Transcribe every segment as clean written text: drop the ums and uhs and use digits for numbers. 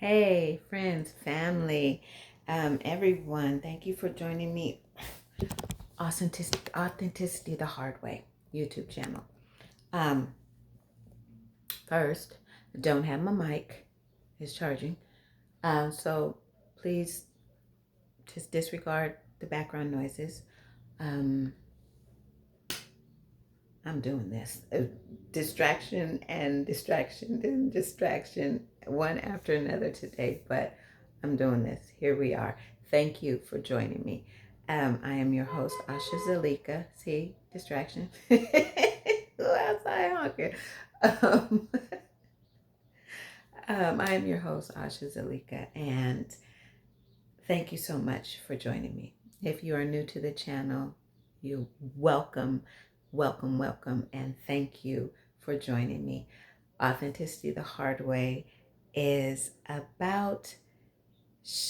Hey, friends, family, everyone. Thank you for joining me. Authenticity the Hard Way YouTube channel. First, don't have my mic. It's charging. So please just disregard the background noises. I'm doing this. Distraction and distraction and distraction, one after another today, but I'm doing this. Here we are. Thank you for joining me. I am your host, Asha Zalika. See, distraction. Who outside honking? Um, I am your host, Asha Zalika, and thank you so much for joining me. If you are new to the channel, you welcome, and thank you for joining me. Authenticity the Hard Way is about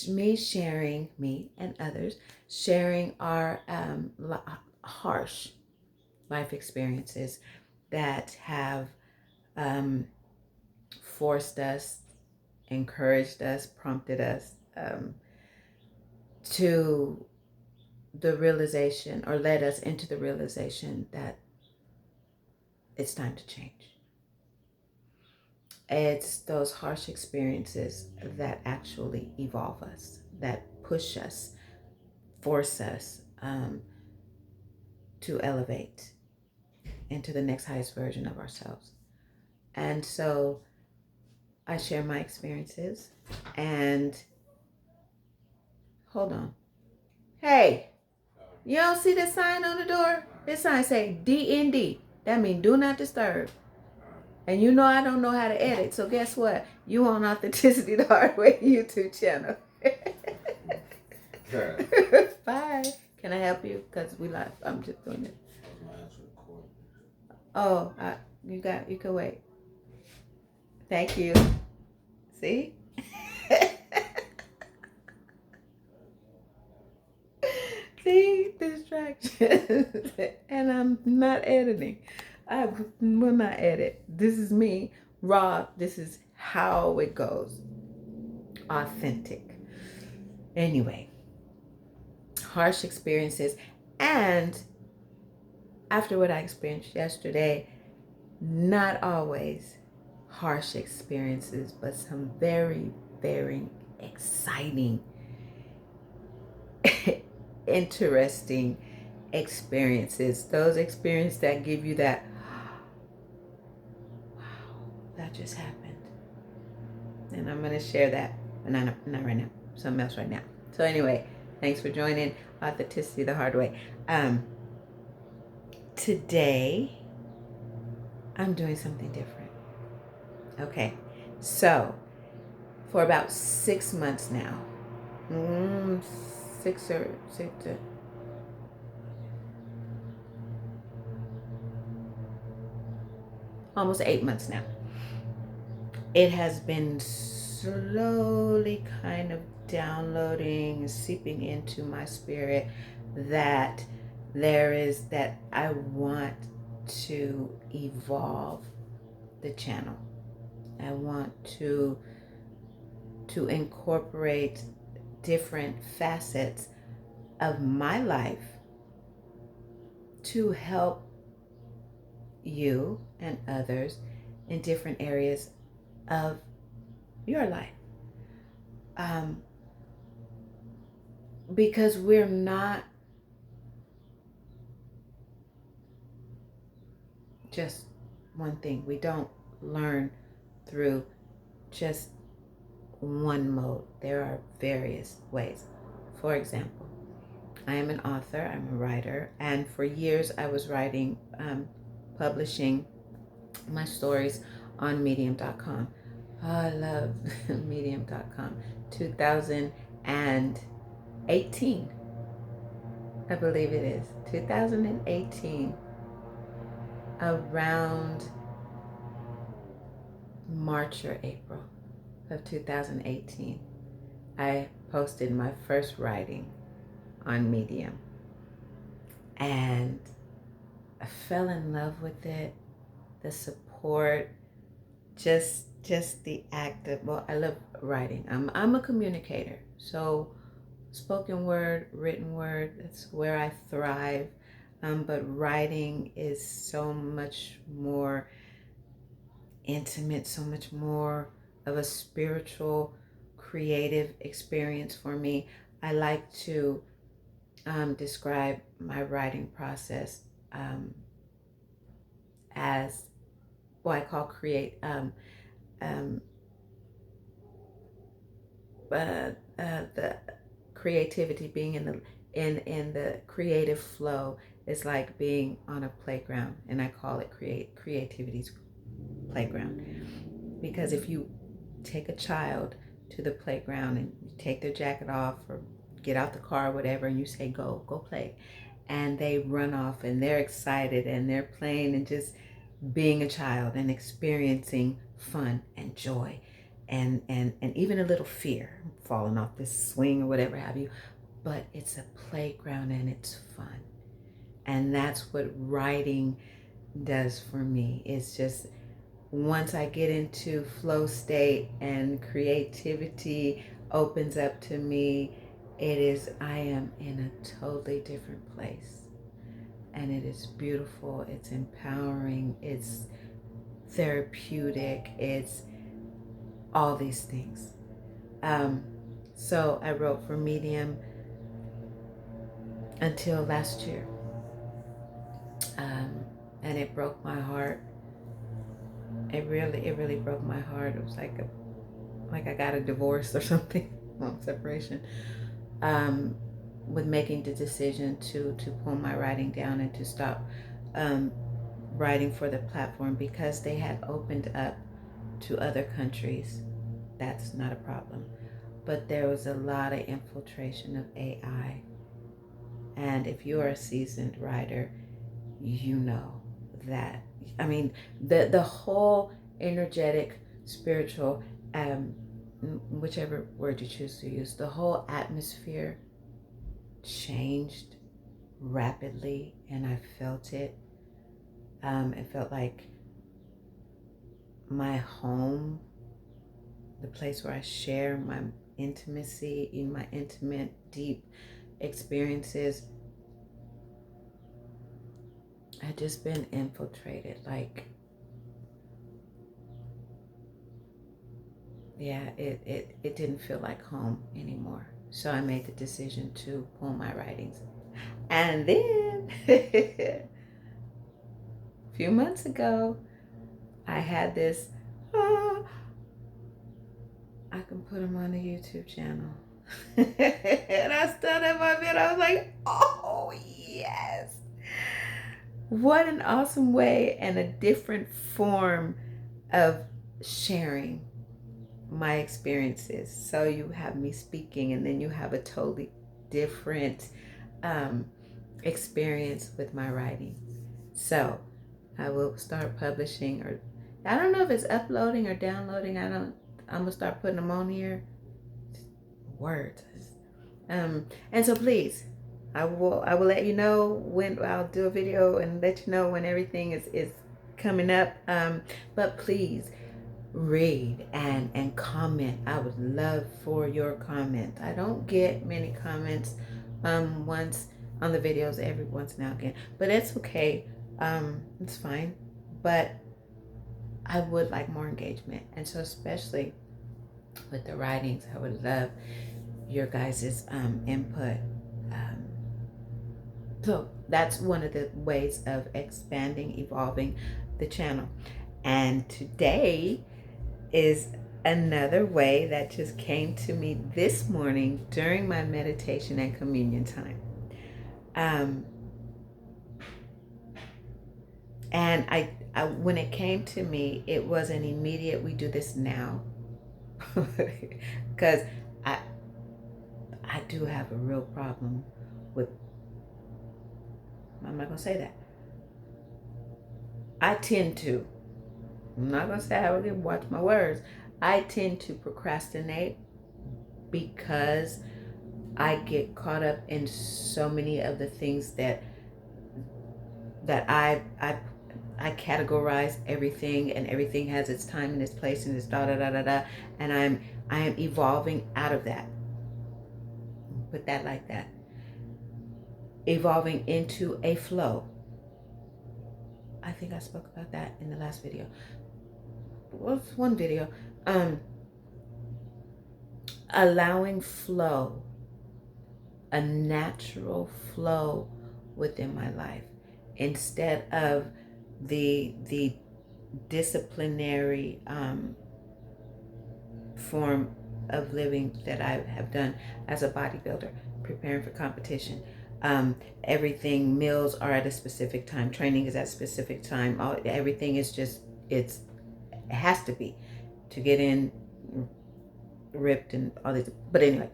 me and others sharing our harsh life experiences that have forced us, encouraged us, prompted us to the realization, or led us into the realization that it's time to change. It's those harsh experiences that actually evolve us, that push us, force us to elevate into the next highest version of ourselves. And so I share my experiences. And hold on. Hey, you don't see the sign on the door? This sign say DND. That means do not disturb. And you know I don't know how to edit, so guess what? You on Authenticity the Hard Way YouTube channel. Bye. Can I help you? Because we live. I'm just doing it. Oh, you can wait. Thank you. See? See? Distractions. And I'm not editing. I will not edit. This is me, raw. This is how it goes. Authentic. Anyway, harsh experiences. And after what I experienced yesterday, not always harsh experiences, but some very, very exciting, interesting experiences. Those experiences that give you that, wow, that just happened. And I'm going to share that, but not right now. Something else right now. So anyway, thanks for joining Authenticity the Hard Way. Today, I'm doing something different. Okay, so for about 6 months now, almost 8 months now, it has been slowly kind of downloading, seeping into my spirit that I want to evolve the channel. I want to incorporate different facets of my life to help you and others in different areas of your life. Because we're not just one thing. We don't learn through just one mode. There are various ways. For example, I am an author, I'm a writer, and for years I was writing, publishing my stories on medium.com. Oh, I love medium.com. 2018, I believe it is. 2018, around March or April of 2018, I posted my first writing on Medium. And I fell in love with it. The support, just just the act of, well, I love writing. I'm a communicator. So spoken word, written word, that's where I thrive. But writing is so much more intimate, so much more of a spiritual, creative experience for me. I like to describe my writing process as what I call um, the creativity, being in the creative flow is like being on a playground, and I call it creativity's playground, because if you take a child to the playground and you take their jacket off or get out the car or whatever, and you say go play, and they run off and they're excited and they're playing and just being a child and experiencing fun and joy and even a little fear, falling off this swing or whatever have you, but it's a playground and it's fun. And that's what writing does for me. It's just, once I get into flow state and creativity opens up to me, I am in a totally different place. And it is beautiful, it's empowering, it's therapeutic, it's all these things. So I wrote for Medium until last year. And it broke my heart. It really broke my heart. It was like I got a divorce or something, well, separation. With making the decision to pull my writing down and to stop writing for the platform, because they had opened up to other countries. That's not a problem. But there was a lot of infiltration of AI. And if you're a seasoned writer, you know that. I mean, the whole energetic, spiritual, whichever word you choose to use, the whole atmosphere changed rapidly, and I felt it. It felt like my home, the place where I share my intimacy, in my intimate, deep experiences, had just been infiltrated. Like, yeah, it didn't feel like home anymore. So I made the decision to pull my writings. And then a few months ago, I had this, I can put them on the YouTube channel. And I stood in my bed, I was like, oh yes. What an awesome way and a different form of sharing my experiences. So you have me speaking, and then you have a totally different experience with my writing. So I will start publishing, or I don't know if it's uploading or downloading. I'm gonna start putting them on here. Words. And so please, I will let you know when I'll do a video and let you know when everything is coming up. But please read and comment. I would love for your comment. I don't get many comments once on the videos, every once now again, but it's okay. It's fine, but I would like more engagement. And so especially with the writings, I would love your guys' input. So that's one of the ways of expanding, evolving the channel. And today is another way that just came to me this morning during my meditation and communion time. And I when it came to me, it was an immediate, we do this now. Because I do have a real problem with, I'm not going to say that. I'm not going to say I really watch my words. I tend to procrastinate because I get caught up in so many of the things that I I categorize everything, and everything has its time and its place and its da da da da da. And I am evolving out of that. Put that like that. Evolving into a flow. I think I spoke about that in the last video. Well, it's one video. Allowing flow, a natural flow within my life, instead of the disciplinary form of living that I have done as a bodybuilder, preparing for competition. Everything, meals are at a specific time, training is at a specific time. Everything is just, it has to be to get in ripped and all this. But anyway,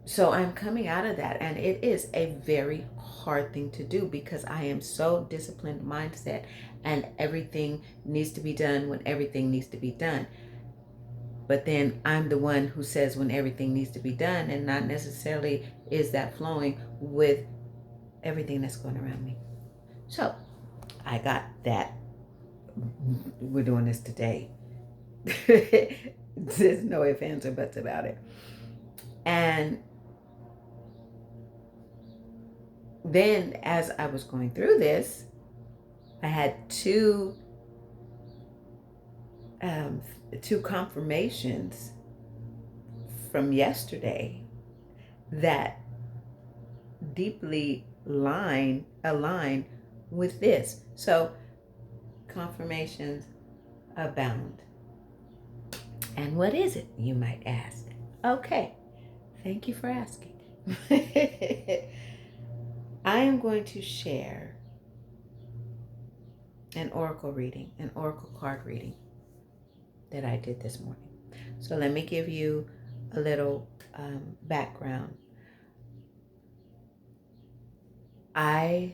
so I'm coming out of that, and it is a very hard thing to do because I am so disciplined mindset, and everything needs to be done when everything needs to be done. But then I'm the one who says when everything needs to be done, and not necessarily is that flowing with everything that's going around me. So I got that. We're doing this today. There's no ifs, ands, or buts about it. And then as I was going through this, I had two confirmations from yesterday that deeply align with this. So confirmations abound. And what is it, you might ask? Okay, thank you for asking. I am going to share an oracle reading, an oracle card reading that I did this morning. So let me give you a little background. I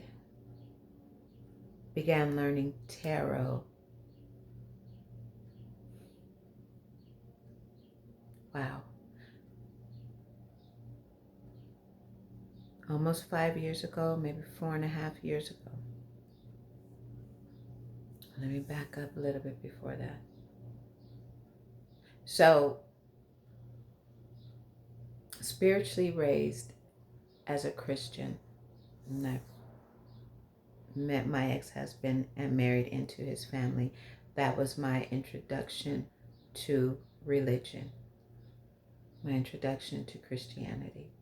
began learning tarot. Wow. Almost 5 years ago, maybe 4.5 years ago. Let me back up a little bit before that. So, spiritually raised as a Christian, and I met my ex-husband and married into his family. That was my introduction to religion, my introduction to Christianity.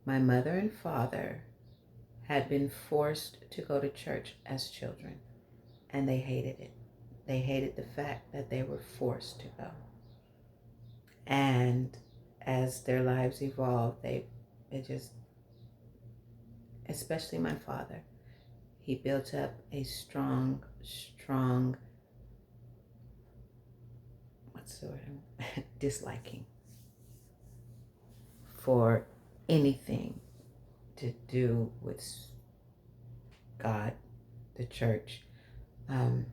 My mother and father had been forced to go to church as children, and they hated it. They hated the fact that they were forced to go. And as their lives evolved, it just, especially my father, he built up a strong, what's the word? Disliking for anything to do with God, the church. And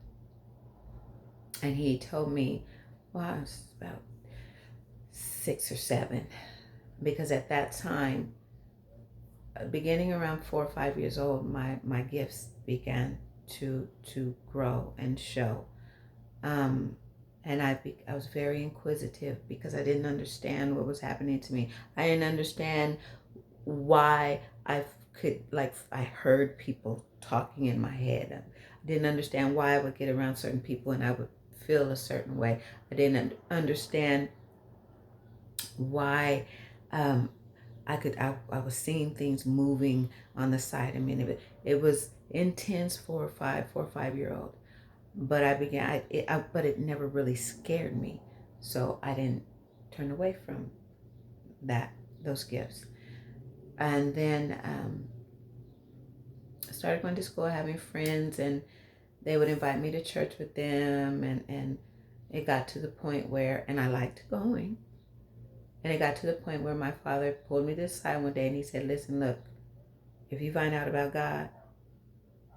he told me, well, I was about 6 or 7, because at that time, beginning around 4 or 5 years old, my gifts began to grow and show. And I was very inquisitive because I didn't understand what was happening to me. I didn't understand why I heard people talking in my head. I didn't understand why I would get around certain people and I would feel a certain way. I didn't understand why I was seeing things moving on the side of me. It was intense for a 4 or 5 year old. But but it never really scared me. So I didn't turn away from those gifts. And then I started going to school, having friends, and they would invite me to church with them. And it got to the point where, and I liked going. And it got to the point where my father pulled me to the side one day and he said, listen, look, if you find out about God,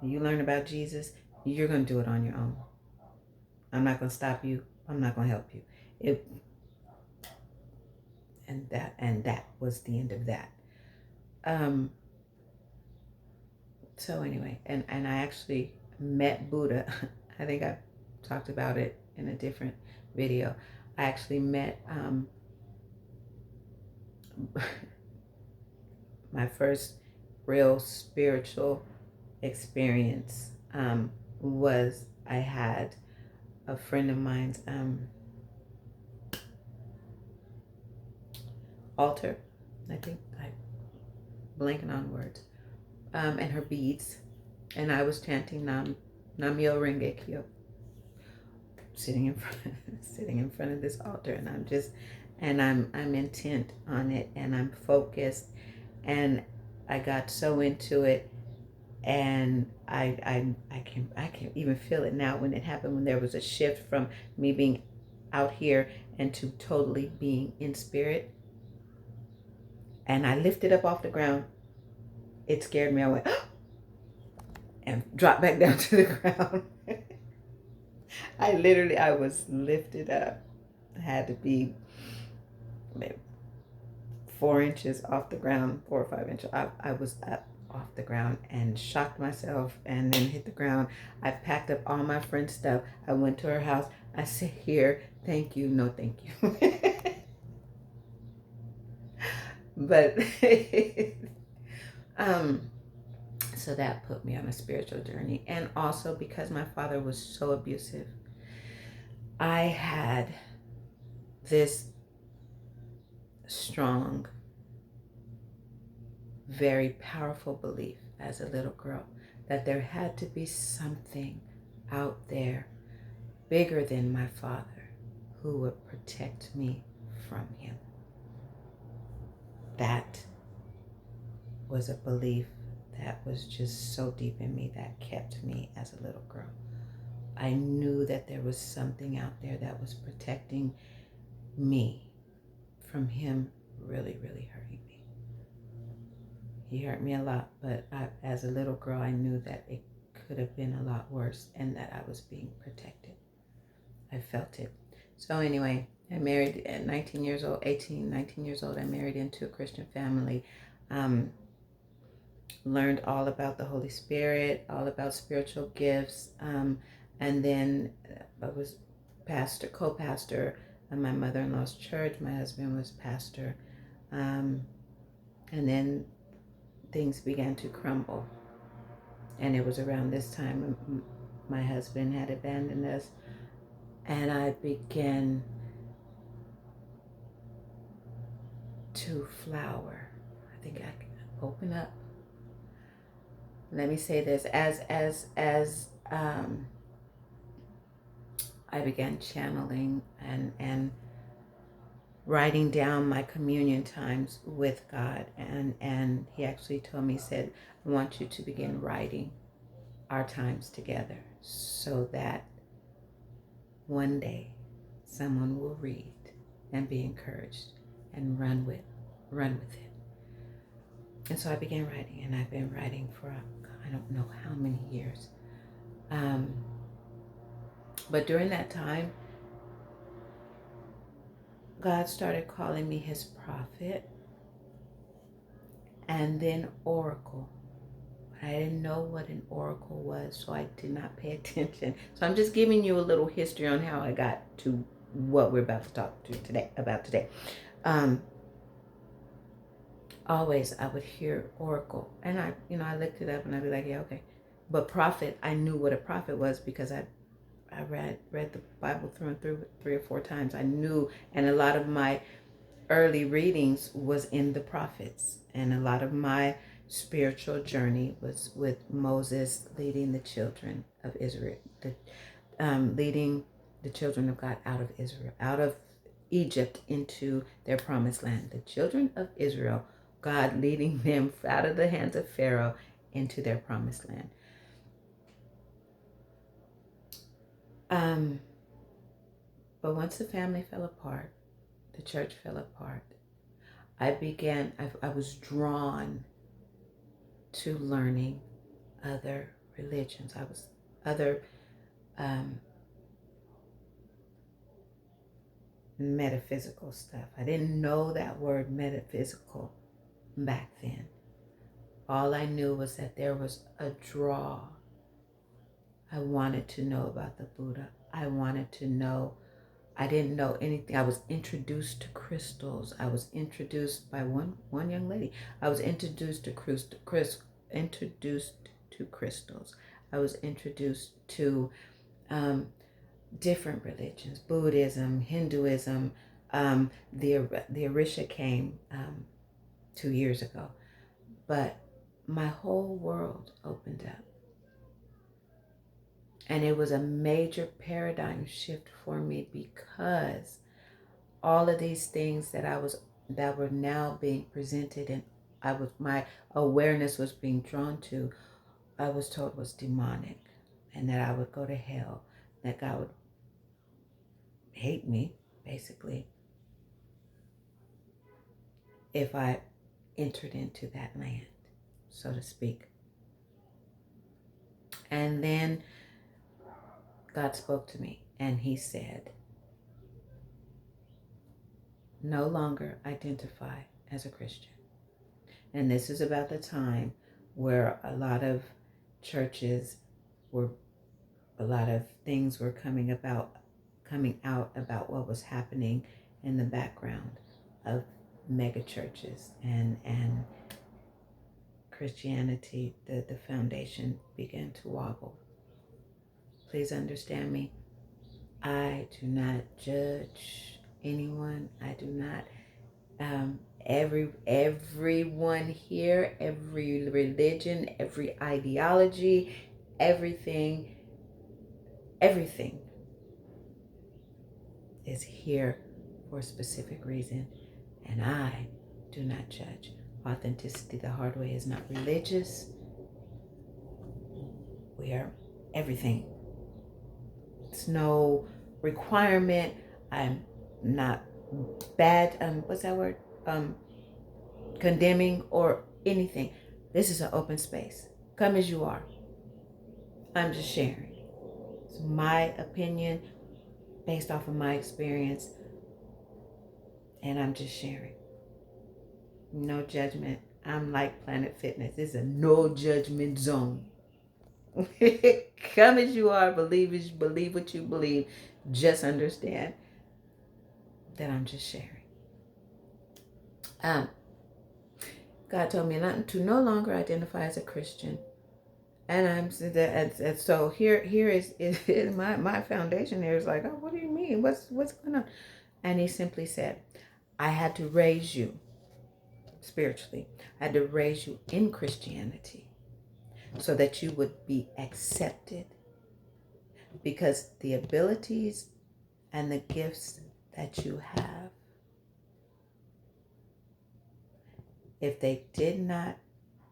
you learn about Jesus, you're going to do it on your own. I'm not going to stop you. I'm not going to help you. And that was the end of that. So anyway, and I actually met Buddha. I think I talked about it in a different video. I actually met my first real spiritual experience was I had a friend of mine's altar. I think I'm blanking on words. And her beads. And I was chanting Namyo Renge Kyo, sitting in front of this altar, and I'm intent on it, and I'm focused, and I got so into it, and I can even feel it now when it happened, when there was a shift from me being out here and to totally being in spirit, and I lifted up off the ground. It scared me. I went and dropped back down to the ground. I was lifted up. I had to be maybe 4 inches off the ground, 4 or 5 inches. I was up off the ground and shocked myself and then hit the ground. I packed up all my friend's stuff. I went to her house. I said, here, thank you, no thank you. But so that put me on a spiritual journey. And also because my father was so abusive, I had this strong, very powerful belief as a little girl that there had to be something out there bigger than my father who would protect me from him. That was a belief that was just so deep in me that kept me as a little girl. I knew that there was something out there that was protecting me from him really, really hurting me. He hurt me a lot, but as a little girl, I knew that it could have been a lot worse and that I was being protected. I felt it. So anyway, I married at 19 years old, 18, 19 years old. I married into a Christian family. Learned all about the Holy Spirit, all about spiritual gifts. And then I was co-pastor at my mother-in-law's church. My husband was pastor. And then things began to crumble. And it was around this time my husband had abandoned us. And I began to flower. I think I can open up. Let me say this. As I began channeling and writing down my communion times with God. And he actually told me, he said, I want you to begin writing our times together so that one day someone will read and be encouraged and run with it. And so I began writing, and I've been writing for I don't know how many years. But during that time, God started calling me his prophet and then oracle. I didn't know what an oracle was, so I did not pay attention. So I'm just giving you a little history on how I got to what we're about to talk about today. Always I would hear oracle, and I looked it up and I'd be like, yeah, okay. But prophet, I knew what a prophet was because I read the Bible through and through 3 or 4 times. I knew, and a lot of my early readings was in the prophets, and a lot of my spiritual journey was with Moses leading the children of Israel, leading the children of God out of Israel, out of Egypt into their promised land. The children of Israel, God leading them out of the hands of Pharaoh into their promised land. But once the family fell apart, the church fell apart, I was drawn to learning other religions. Other metaphysical stuff. I didn't know that word metaphysical back then. All I knew was that there was a draw I wanted to know about the Buddha. I wanted to know. I didn't know anything. I was introduced to crystals. I was introduced by one young lady. I was introduced to crystals. I was introduced to different religions, Buddhism, Hinduism. The Orisha came 2 years ago, but my whole world opened up. And it was a major paradigm shift for me, because all of these things that were now being presented, and my awareness was being drawn to, I was told was demonic, and that I would go to hell, that God would hate me, basically, if I entered into that land, so to speak. And then God spoke to me, and he said, no longer identify as a Christian. And this is about the time where a lot of churches were, a lot of things were coming out about what was happening in the background of mega churches, and Christianity, the foundation began to wobble. Please understand me. I do not judge anyone. I do not. Everyone here, every religion, every ideology, everything is here for a specific reason, and I do not judge. Authenticity the hard way is not religious. We are everything. It's no requirement. I'm not bad, what's that word? Condemning or anything. This is an open space. Come as you are. I'm just sharing. It's my opinion based off of my experience, and I'm just sharing. No judgment. I'm like Planet Fitness. It's a no judgment zone. Come as you are. Believe what you believe. Just understand that I'm just sharing. God told me not to no longer identify as a Christian, and so here is my foundation. Here is like, oh, what do you mean? What's going on? And he simply said, I had to raise you spiritually. I had to raise you in Christianity so that you would be accepted, because the abilities and the gifts that you have, if they did not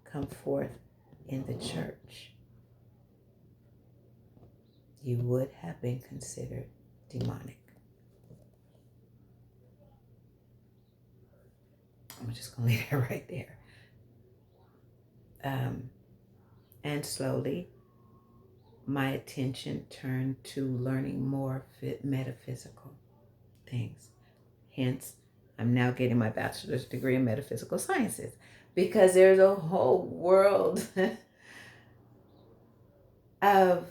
come forth in the church, you would have been considered demonic. I'm just going to leave it right there. And slowly, my attention turned to learning more metaphysical things. Hence, I'm now getting my bachelor's degree in metaphysical sciences, because there's a whole world of,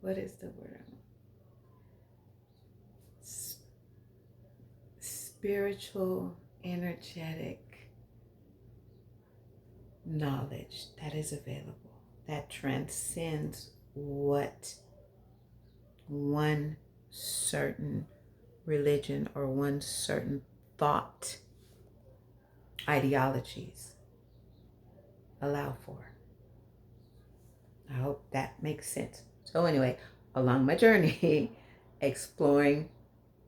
what is the word? Spiritual, energetic knowledge that is available, that transcends what one certain religion or one certain thought ideologies allow for. I hope that makes sense. So anyway, along my journey, exploring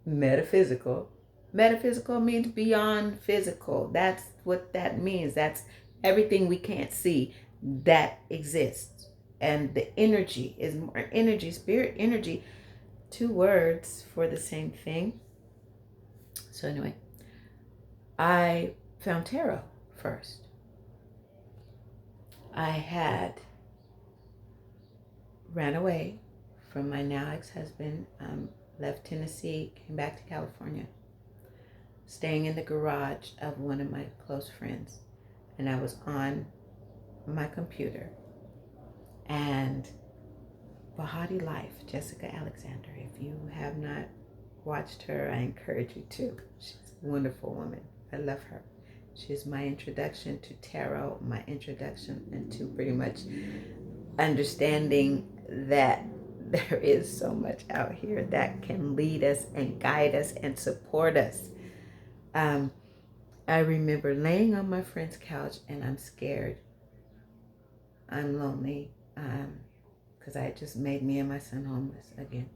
metaphysical. Metaphysical means beyond physical. That's what that means. That's everything we can't see that exists. And the energy is more energy, spirit energy, two words for the same thing. So anyway, I found tarot first. I had ran away from my now ex-husband, left Tennessee, came back to California, staying in the garage of one of my close friends. And I was on my computer, and Bahati Life, Jessica Alexander. If you have not watched her, I encourage you to. She's a wonderful woman. I love her. She's my introduction to tarot, my introduction into pretty much understanding that there is so much out here that can lead us and guide us and support us. I remember laying on my friend's couch and I'm scared. I'm lonely because I had just made me and my son homeless again.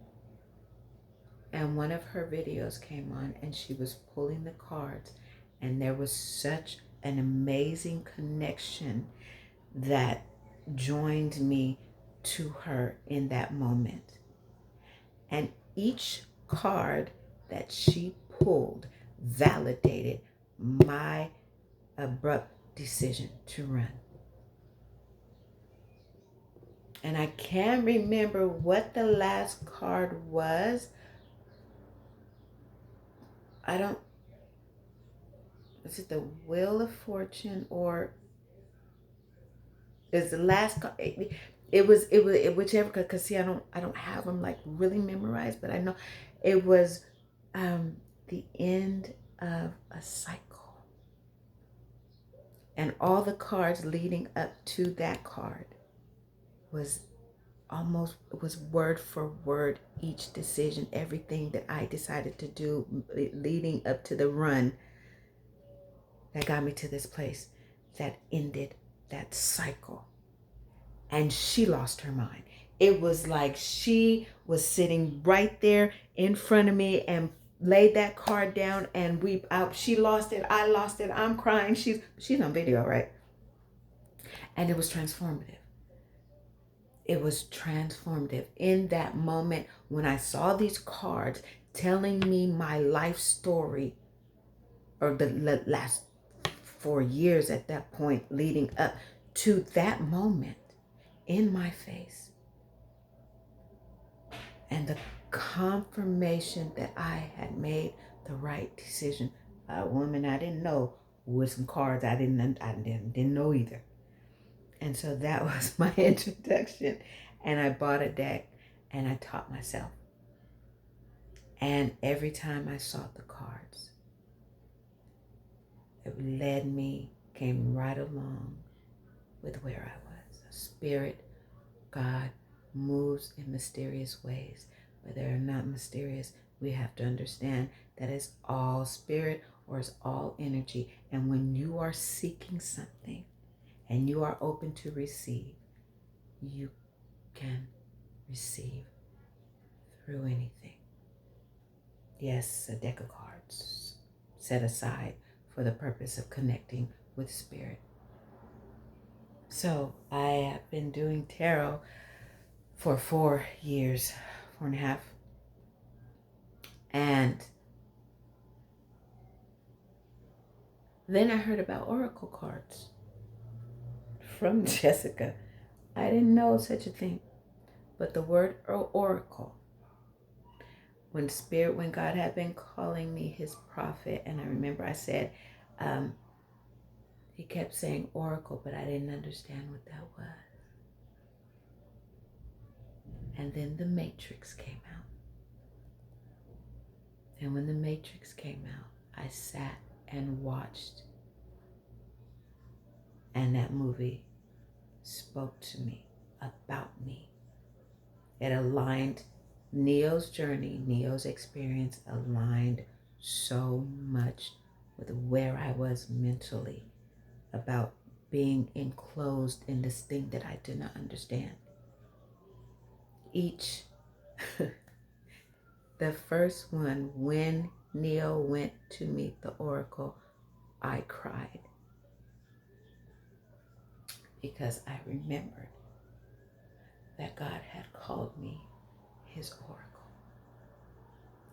And one of her videos came on and she was pulling the cards, and there was such an amazing connection that joined me to her in that moment. And each card that she pulled validated my abrupt decision to run. And I can't remember what the last card was. Is it the Wheel of Fortune, or is the last card? It was whichever, because see, I don't have them like really memorized, but I know it was the end of a cycle. And all the cards leading up to that card was word for word, each decision, everything that I decided to do leading up to the run that got me to this place that ended that cycle. And she lost her mind. It was like she was sitting right there in front of me and laid that card down, and she lost it, I lost it, I'm crying. She's on video, right? And it was transformative. It was transformative. In that moment, when I saw these cards telling me my life story, or the last 4 years at that point leading up to that moment in my face, and the confirmation that I had made the right decision. A woman I didn't know with some cards I didn't know either. And so that was my introduction. And I bought a deck and I taught myself. And every time I saw the cards, it came right along with where I was. Spirit, God moves in mysterious ways. But they're not mysterious. We have to understand that it's all spirit or it's all energy. And when you are seeking something and you are open to receive, you can receive through anything. Yes, a deck of cards set aside for the purpose of connecting with spirit. So I have been doing tarot for 4 years, 4.5. And then I heard about oracle cards from Jessica. I didn't know such a thing. But the word oracle, when God had been calling me his prophet, and I remember I said, he kept saying oracle, but I didn't understand what that was. And then the Matrix came out. And when the Matrix came out, I sat and watched. And that movie spoke to me about me. It aligned Neo's journey, Neo's experience aligned so much with where I was mentally about being enclosed in this thing that I did not understand. The first one, when Neo went to meet the oracle, I cried because I remembered that God had called me his oracle.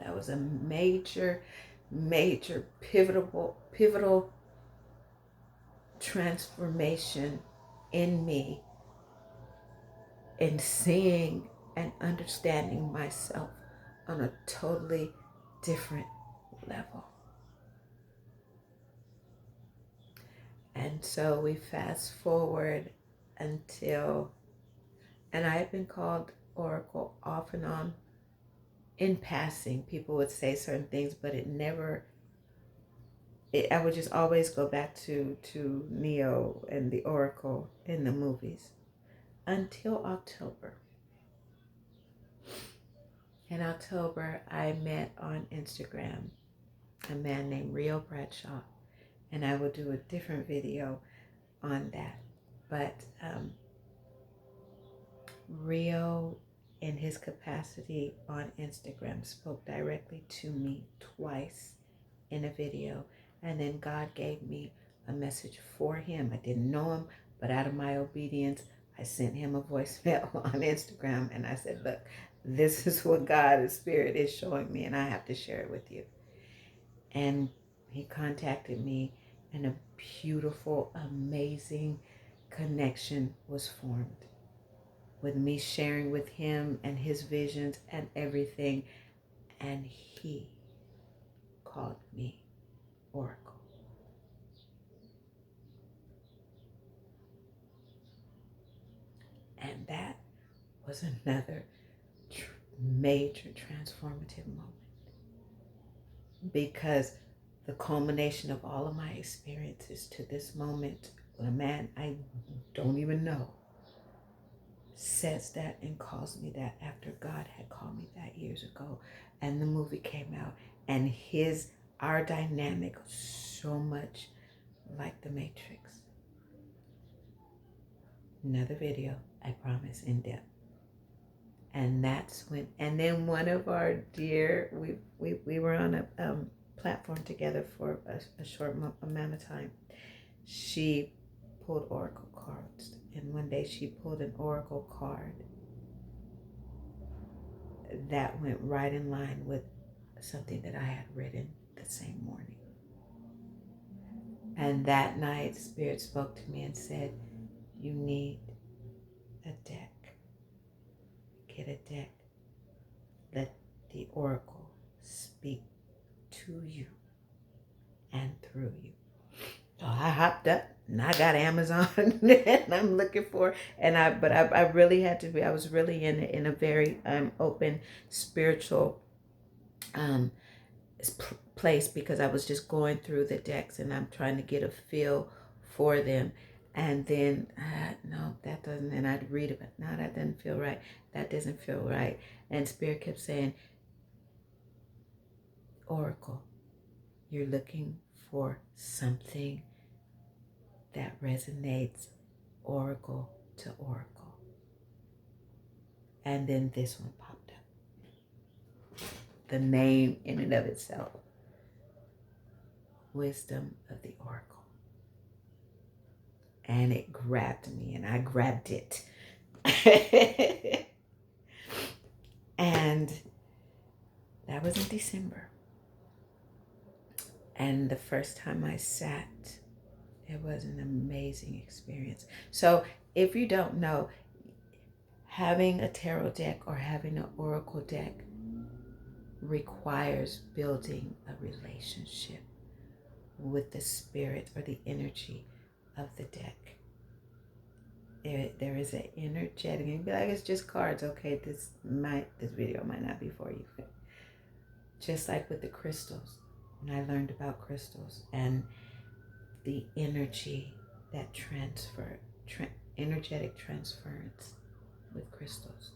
That was a major pivotal transformation in me, in seeing and understanding myself on a totally different level. And so we fast forward until, and I had been called Oracle off and on in passing. People would say certain things, but it never, I would just always go back to Neo and the Oracle in the movies until October. In October, I met on Instagram a man named Rio Bradshaw, and I will do a different video on that. But Rio, in his capacity on Instagram, spoke directly to me twice in a video, and then God gave me a message for him. I didn't know him, but out of my obedience, I sent him a voicemail on Instagram, and I said, look, this is what God, the Spirit, is showing me, and I have to share it with you. And he contacted me, and a beautiful, amazing connection was formed with me sharing with him and his visions and everything. And he called me Oracle. And that was another major transformative moment, because the culmination of all of my experiences to this moment, when a man I don't even know says that and calls me that after God had called me that years ago, and the movie came out, and our dynamic was so much like the Matrix. Another video, I promise, in depth. And that's when, and then one of our dear, we were on a platform together for a short amount of time. She pulled oracle cards, and one day she pulled an oracle card that went right in line with something that I had written the same morning. And that night, Spirit spoke to me and said, you need a deck. Get a deck. Let the oracle speak to you and through you. So I hopped up and I got Amazon and I'm looking for, but I really had to be, I was really in a very open spiritual place, because I was just going through the decks and I'm trying to get a feel for them. And then, no, that doesn't, and I'd read it, but no, that doesn't feel right. That doesn't feel right. And Spirit kept saying, Oracle, you're looking for something that resonates oracle to oracle. And then this one popped up. The name in and of itself, Wisdom of the Oracle. And it grabbed me, and I grabbed it. And that was in December. And the first time I sat, it was an amazing experience. So if you don't know, having a tarot deck or having an oracle deck requires building a relationship with the spirit or the energy of the deck. There is an energetic, and you'd be like, it's just cards. Okay, this video might not be for you. Just like with the crystals, when I learned about crystals and the energy that energetic transference with crystals,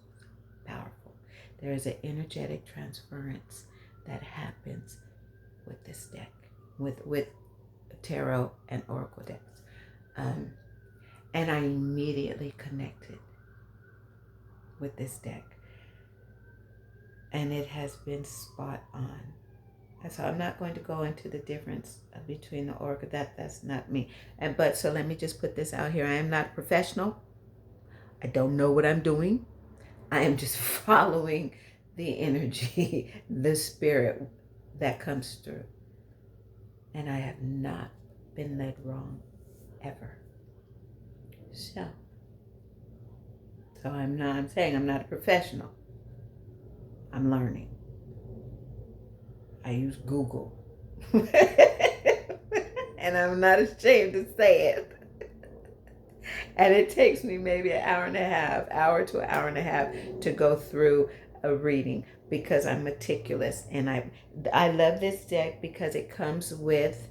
powerful. There is an energetic transference that happens with this deck, with tarot and oracle decks. And I immediately connected with this deck. And it has been spot on. And so I'm not going to go into the difference between the oracle. That's not me. But so let me just put this out here. I am not a professional. I don't know what I'm doing. I am just following the energy, the spirit that comes through. And I have not been led wrong ever. So I'm saying I'm not a professional. I'm learning. I use Google. And I'm not ashamed to say it. And it takes me maybe an hour to an hour and a half to go through a reading because I'm meticulous. And I love this deck because it comes with,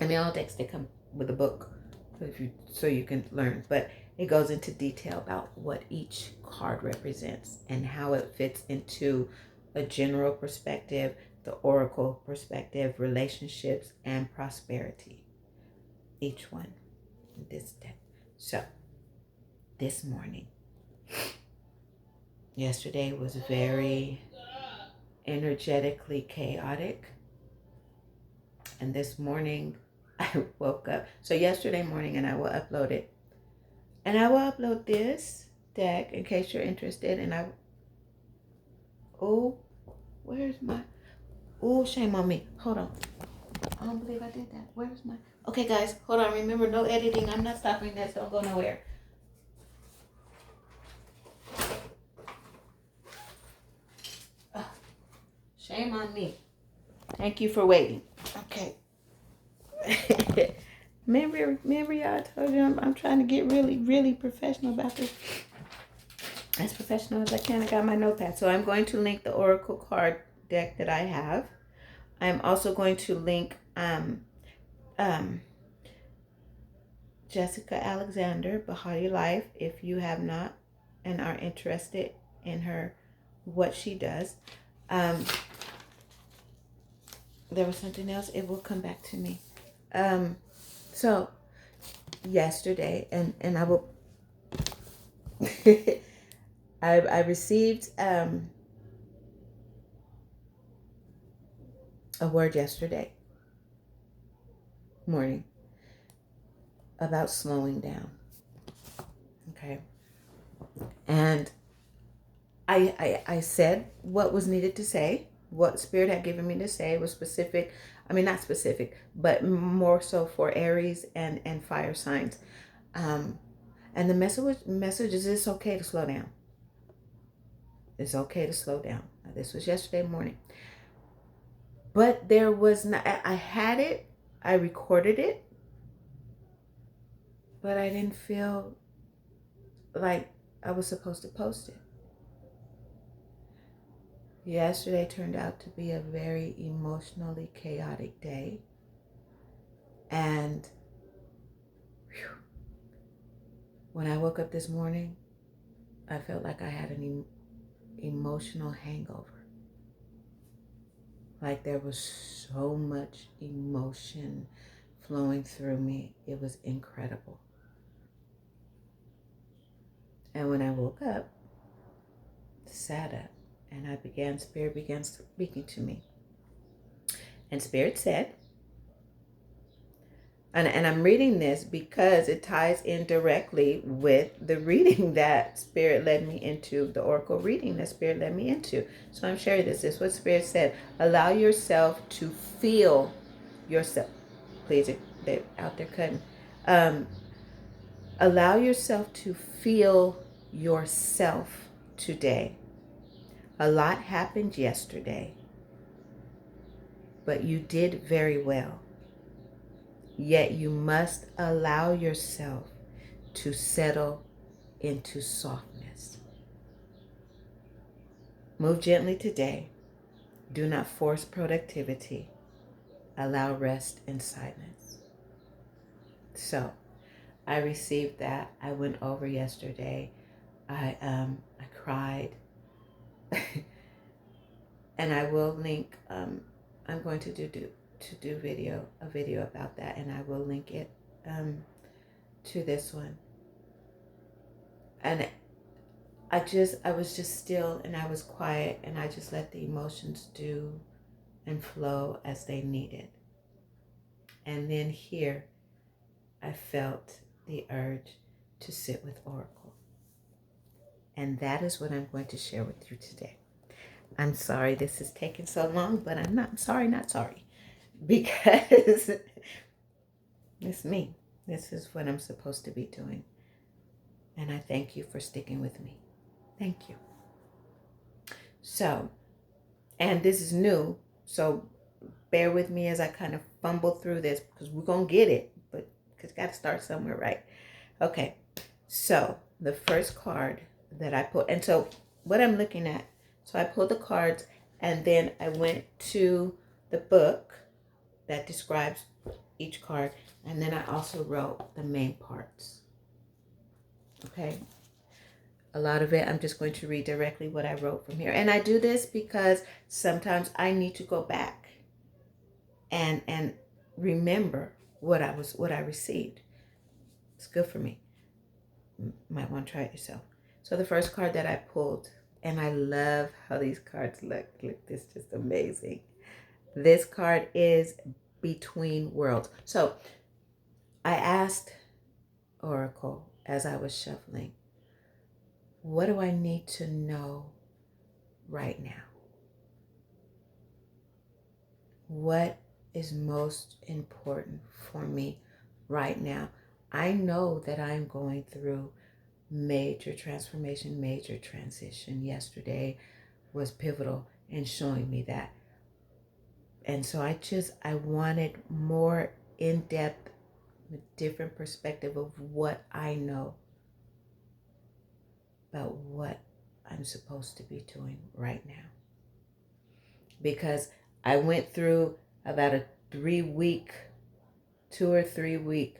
I mean, all decks, they come with a book so you can learn, but it goes into detail about what each card represents and how it fits into a general perspective, the oracle perspective, relationships, and prosperity. Each one in this deck. So, this morning, yesterday was very energetically chaotic. And this morning, I woke up. So, yesterday morning, and I will upload it. And I will upload this deck in case you're interested. And oh, where's my, oh, shame on me. Hold on. I don't believe I did that. Where's my, okay, guys, hold on. Remember, no editing. I'm not stopping this. Don't go nowhere. Shame on me. Thank you for waiting. Okay. remember y'all, I told you I'm trying to get really, really professional about this. As professional as I can. I got my notepad. So I'm going to link the Oracle card deck that I have. I'm also going to link Jessica Alexander, Bahati Life, if you have not and are interested in her, what she does. There was something else. It will come back to me. So yesterday, and I will, I received a word yesterday morning about slowing down. Okay. And I said what was needed to say. What Spirit had given me to say was specific. I mean, not specific, but more so for Aries and fire signs. And the message is it's okay to slow down. It's okay to slow down. Now, this was yesterday morning. But there was not, I had it, I recorded it, but I didn't feel like I was supposed to post it. Yesterday turned out to be a very emotionally chaotic day. And when I woke up this morning, I felt like I had an emotional hangover. Like there was so much emotion flowing through me. It was incredible. And when I woke up, sat up, and Spirit began speaking to me. And Spirit said, and I'm reading this because it ties in directly with the reading that Spirit led me into, the Oracle reading that Spirit led me into. So I'm sharing this. This is what Spirit said. Allow yourself to feel yourself. Please, they're out there cutting. Allow yourself to feel yourself today. A lot happened yesterday, but you did very well. Yet you must allow yourself to settle into softness. Move gently today. Do not force productivity. Allow rest and silence. So, I received that. I went over yesterday. I cried. And I will link, I'm going to do a video about that, and I will link it to this one. And I was just still, and I was quiet, and I just let the emotions do and flow as they needed. And then here, I felt the urge to sit with Oracle. And that is what I'm going to share with you today. I'm sorry this is taking so long, but I'm sorry, because it's me. This is what I'm supposed to be doing. And I thank you for sticking with me. Thank you. So, and this is new, so bear with me as I kind of fumble through this, because we're going to get it, but because got to start somewhere, right? Okay, so the first card that I pulled, and so what I'm looking at, so I pulled the cards and then I went to the book that describes each card, and then I also wrote the main parts. Okay, a lot of it I'm just going to read directly what I wrote from here, and I do this because sometimes I need to go back and remember what I received. It's good for me. Might want to try it yourself. So the first card that I pulled, and I love how these cards look. Look, this is just amazing. This card is Between Worlds. So I asked Oracle as I was shuffling, what do I need to know right now? What is most important for me right now? I know that I'm going through major transformation, major transition. Yesterday was pivotal in showing me that. And so I wanted more in-depth, different perspective of what I know about what I'm supposed to be doing right now. Because I went through about a 3 week, 2 or 3 week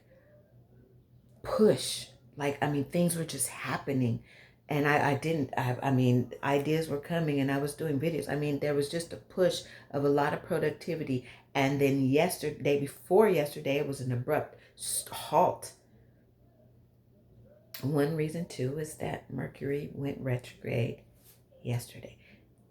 push. Like, I mean, things were just happening. And I mean, ideas were coming and I was doing videos. I mean, there was just a push of a lot of productivity. And then yesterday, before yesterday, it was an abrupt halt. One reason, too, is that Mercury went retrograde yesterday.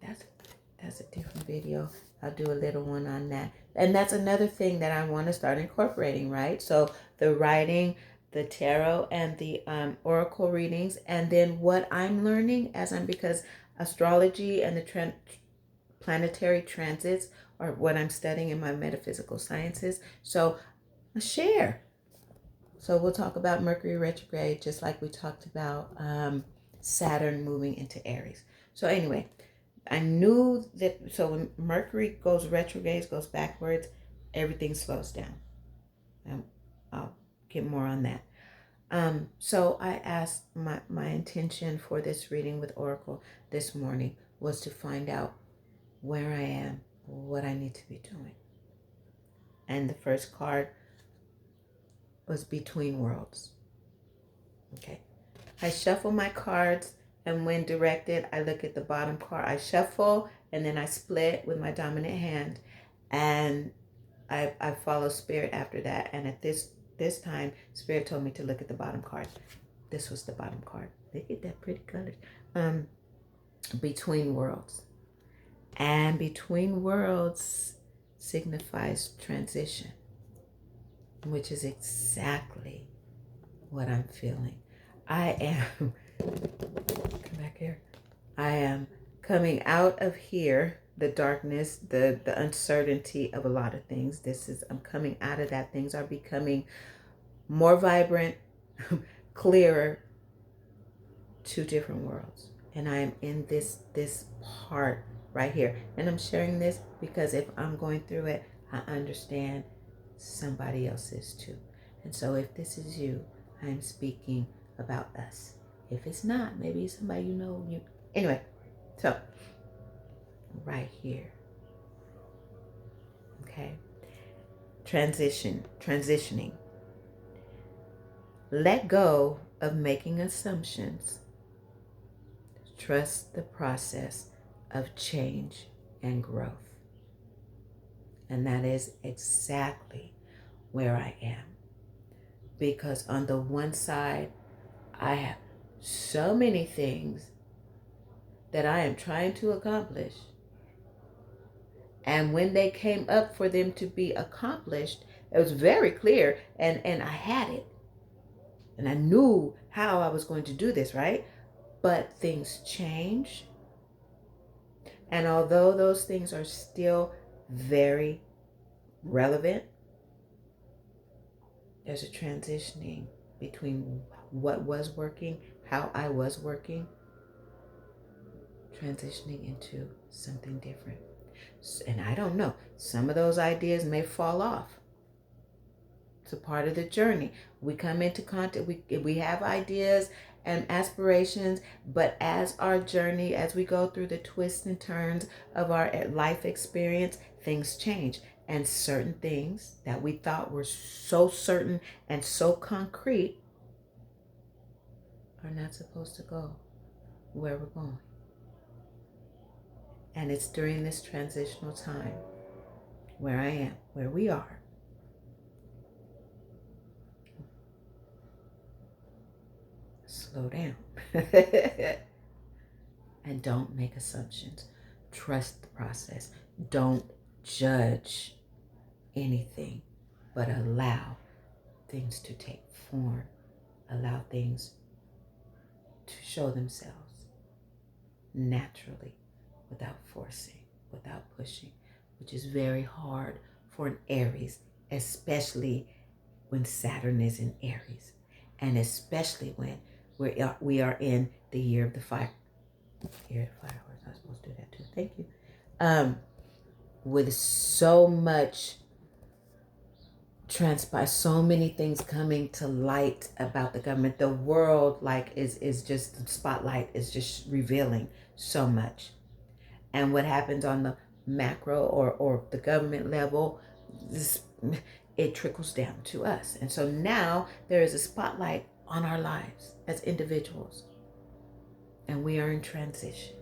That's a different video. I'll do a little one on that. And that's another thing that I want to start incorporating, right? So the writing, the tarot, and the oracle readings, and then what I'm learning because astrology and the planetary transits are what I'm studying in my metaphysical sciences. So I share. So we'll talk about Mercury retrograde, just like we talked about Saturn moving into Aries. So anyway, I knew that, so when Mercury goes retrograde, goes backwards, everything slows down. And I'll get more on that. So I asked, my intention for this reading with Oracle this morning was to find out where I am, what I need to be doing. And the first card was Between Worlds. Okay. I shuffle my cards, and when directed, I look at the bottom card. I shuffle, and then I split with my dominant hand, and I follow Spirit after that. And at this time, Spirit told me to look at the bottom card. This was the bottom card. Look at that pretty color. Between Worlds. And Between Worlds signifies transition, which is exactly what I'm feeling. I am, come back here. I am coming out of here, the darkness, the uncertainty of a lot of things. I'm coming out of that. Things are becoming more vibrant, clearer, two different worlds. And I am in this part right here. And I'm sharing this because if I'm going through it, I understand somebody else is too. And so if this is you, I'm speaking about us. If it's not, maybe somebody you know. Anyway, so right here, okay? Transitioning. Let go of making assumptions. Trust the process of change and growth. And that is exactly where I am. Because on the one side, I have so many things that I am trying to accomplish. And when they came up for them to be accomplished, it was very clear, and I had it. And I knew how I was going to do this, right? But things change. And although those things are still very relevant, there's a transitioning between what was working, how I was working, transitioning into something different. And I don't know, some of those ideas may fall off. It's a part of the journey. We come into contact, we have ideas and aspirations, but as our journey, as we go through the twists and turns of our life experience, things change. And certain things that we thought were so certain and so concrete are not supposed to go where we're going. And it's during this transitional time where I am, where we are. Slow down. And don't make assumptions. Trust the process. Don't judge anything, but allow things to take form. Allow things to show themselves naturally without forcing, without pushing, which is very hard for an Aries, especially when Saturn is in Aries, and especially when we are in the year of the fire. Year of the fire. I was not supposed to do that too. Thank you. With so much so many things coming to light about the government, the world is just, the spotlight is just revealing so much. And what happens on the macro or the government level, it trickles down to us. And so now there is a spotlight on our lives as individuals, and we are in transition.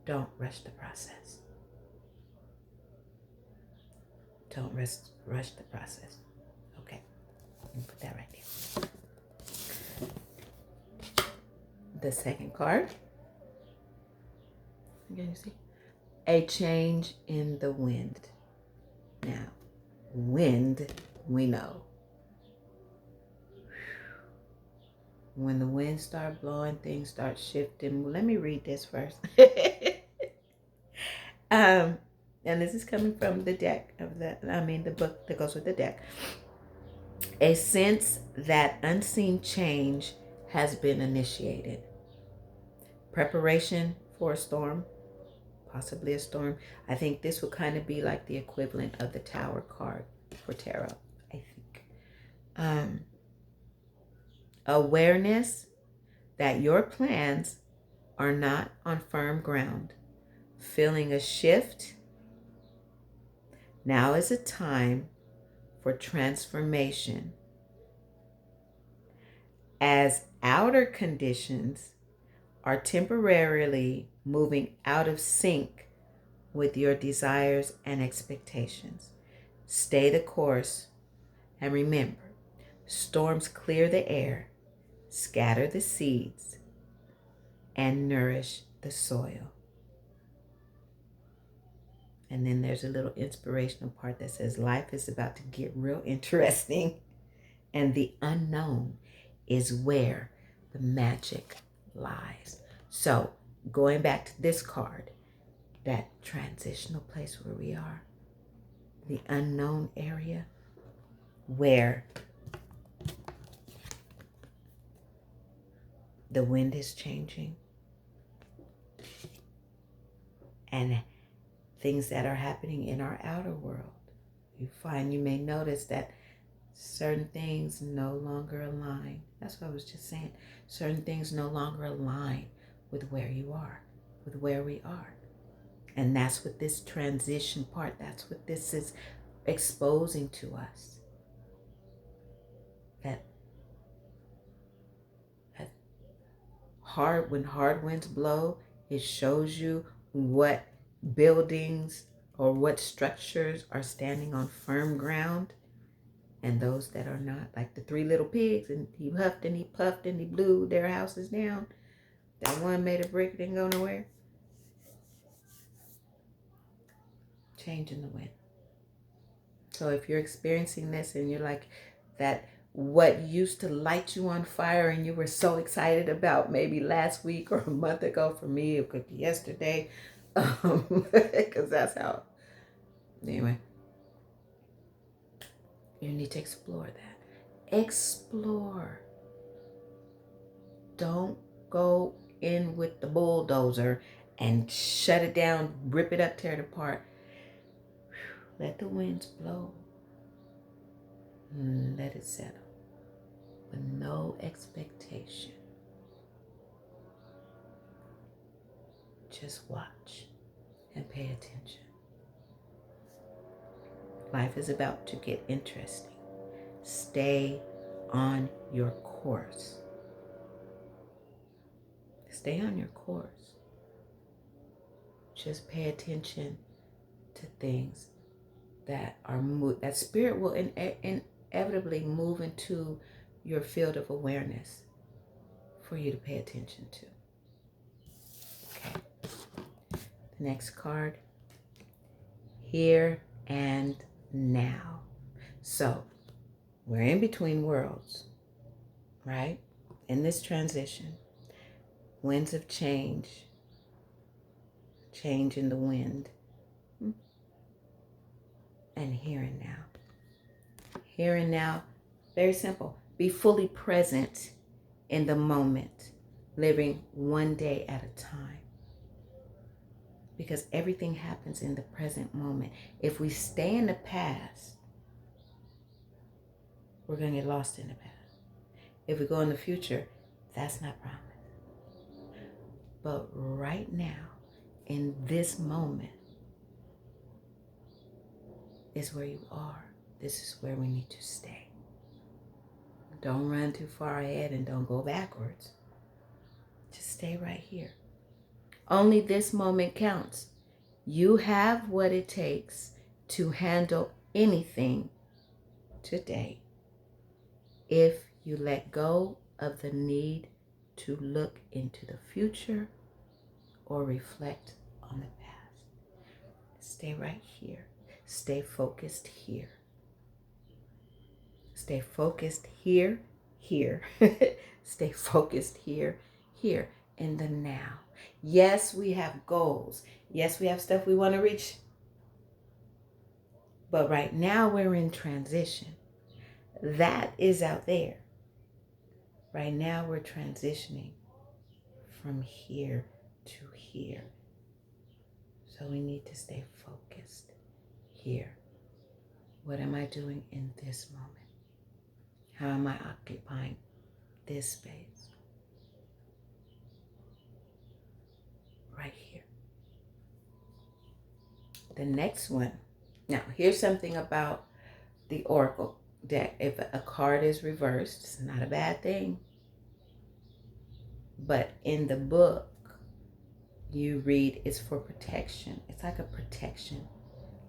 Don't rush the process. Don't rush the process. Okay, let me put that right there. The second card. Can you see? A change in the wind. Now, wind, we know. When the winds start blowing, things start shifting. Let me read this first. And this is coming from the deck of the book that goes with the deck. A sense that unseen change has been initiated. Preparation for a storm, possibly a storm. I think this would kind of be like the equivalent of the Tower card for tarot, I think. Awareness that your plans are not on firm ground. Feeling a shift. Now is a time for transformation, as outer conditions are temporarily moving out of sync with your desires and expectations. Stay the course, and remember, storms clear the air, scatter the seeds, and nourish the soil. And then there's a little inspirational part that says life is about to get real interesting, and the unknown is where the magic lies. So going back to this card, that transitional place where we are, the unknown area where the wind is changing, and things that are happening in our outer world. You may notice that certain things no longer align. That's what I was just saying. Certain things no longer align with where you are, with where we are. And that's what this transition part, that's what this is exposing to us. That when hard winds blow, it shows you what buildings or what structures are standing on firm ground, and those that are not, like the three little pigs, and he huffed and he puffed and he blew their houses down. That one made of brick, didn't go nowhere. Change in the wind. So if you're experiencing this and you're like that, what used to light you on fire and you were so excited about maybe last week or a month ago, for me it could be yesterday, because that's how, anyway, you need to explore that. Explore. Don't go in with the bulldozer and shut it down, rip it up, tear it apart. Let the winds blow. and let it settle with no expectation. Just watch and pay attention. Life is about to get interesting. Stay on your course. Stay on your course. Just pay attention to things that are that spirit will inevitably move into your field of awareness for you to pay attention to. Okay. The next card, here and now. So we're in between worlds, right? In this transition, winds of change in the wind, and here and now. Here and now, very simple. Be fully present in the moment, living one day at a time. Because everything happens in the present moment. If we stay in the past, we're going to get lost in the past. If we go in the future, that's not promised. But right now, in this moment, is where you are. This is where we need to stay. Don't run too far ahead and don't go backwards. Just stay right here. Only this moment counts. You have what it takes to handle anything today if you let go of the need to look into the future or reflect on the past. Stay right here. Stay focused here. Stay focused here, here. Stay focused here, here, in the now. Yes, we have goals. Yes, we have stuff we want to reach. But right now we're in transition. That is out there. Right now we're transitioning from here to here. So we need to stay focused here. What am I doing in this moment? How am I occupying this space? Right here. The next one. Now, here's something about the Oracle deck. If a card is reversed, it's not a bad thing. But in the book, you read it's for protection. It's like a protection.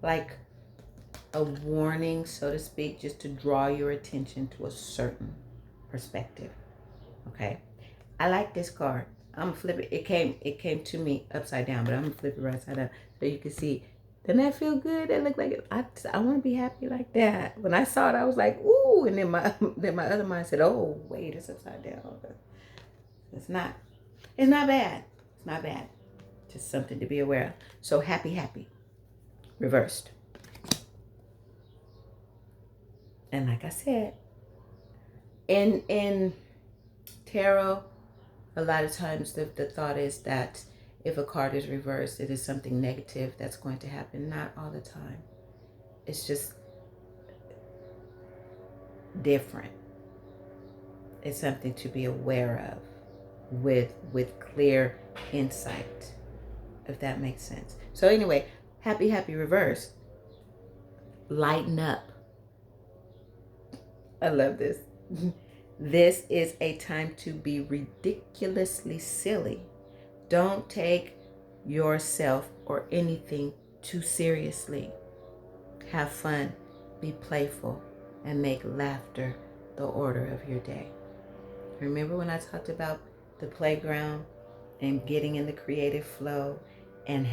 Like a warning, so to speak, just to draw your attention to a certain perspective. Okay? I like this card. I'm gonna flip it. It came to me upside down, but I'm gonna flip it right side up so you can see. Doesn't that feel good? That look like it. I want to be happy like that. When I saw it, I was like, ooh, and then my other mind said, oh, wait, it's upside down. It's not bad. It's not bad. Just something to be aware of. So happy, reversed. And like I said, in tarot, a lot of times the thought is that if a card is reversed, it is something negative that's going to happen. Not all the time. It's just different. It's something to be aware of with clear insight, if that makes sense. So anyway, happy reversed. Lighten up. I love this. This is a time to be ridiculously silly. Don't take yourself or anything too seriously. Have fun, be playful, and make laughter the order of your day. Remember when I talked about the playground and getting in the creative flow and